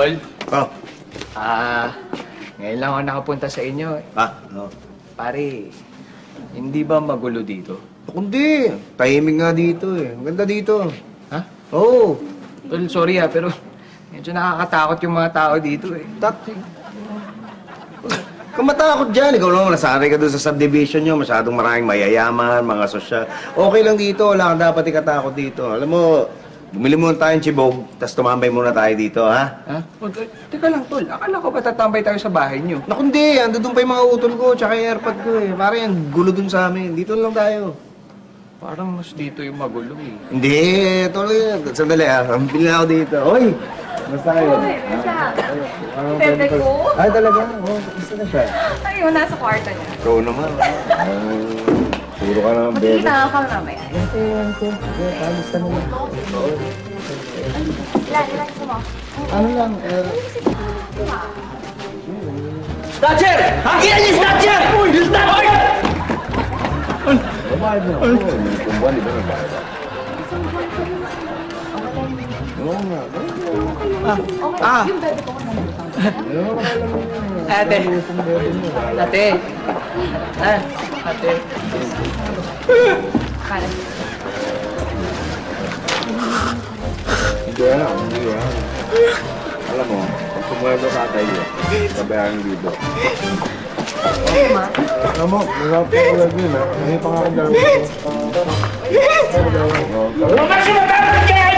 Tol? Oh. Ngayon lang ako nakapunta sa inyo. No. Pare, hindi ba magulo dito? Kundi, tahimik nga dito eh. Maganda dito. Ha? Oo. Tol, sorry pero medyo nakakatakot yung mga tao dito eh. Kung matakot dyan, ikaw naman, nasanay ka doon sa subdivision nyo, masyadong maraming mayayaman, mga sosyal. Okay lang dito, wala kang dapat ikatakot dito. Alam mo, bumili muna tayong chibog, tapos tumambay muna tayo dito, ha? Ha? Teka lang, Tol. Akala ko ba tatambay tayo sa bahay niyo? Naku, hindi. Ando doon pa yung mga utol ko, tsaka yung airpod ko eh. Parang yung gulo doon sa amin. Dito lang tayo. Parang mas dito yung magulo eh. Hindi, tuloy. Sandali bili na ako dito. Hoy! Basta kayo. Pepe ko? Ay, talaga? Oh, gusto na siya. Ayun, nasa kwarto niya. Ikaw naman. Puro ka naman, bebe. Magkikita ka mamaya. Kalis ka naman. Ilan gusto mo? Ano lang, Snatcher! Akin yung snatcher! Yung snatcher! babayad mo. May kumbuhan, di ba nabayad? Oo nga. Yung bebe ko Ate. Ate. Ate. Kala. Hindi yan. Alam mo, pag sumuwelo ka tayo, sabayan yung dito. Alam mo, masarap ka ulag yun, ha? May pangakong gawin ko. Lumabas yung matapos dyan!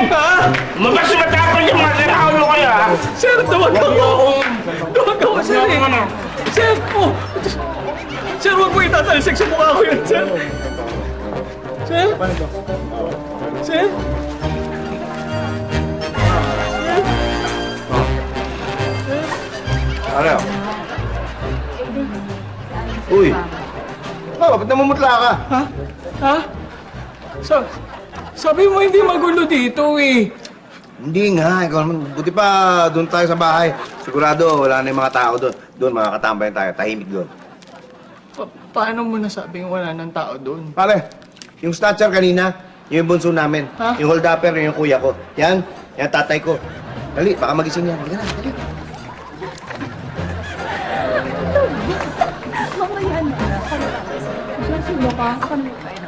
Lumabas yung matapos yung mga sinakaulo kayo, ha? Sir, tuwag ako. Tuwag ako, sir eh. Sir po. Sir, huwag mo itatalisik sa mukha ko yun, sir. Sir? Sir? Ano? Uy! Ba't namumutla ka? Ha? Sabi mo hindi magulo dito eh. Hindi nga, ikaw naman. Buti pa doon tayo sa bahay. Sigurado wala na yung mga tao doon. Doon makakatambayan tayo, tahimik doon. Paano mo nasabing wala ng tao doon? Pare, yung snatcher kanina, yung bunso namin. Ha? Yung hold-upper, yung kuya ko. Yan tatay ko. Dali, baka magising yan. Halika na, dali. Mamaya na. Sulo ka. Ako naman kain.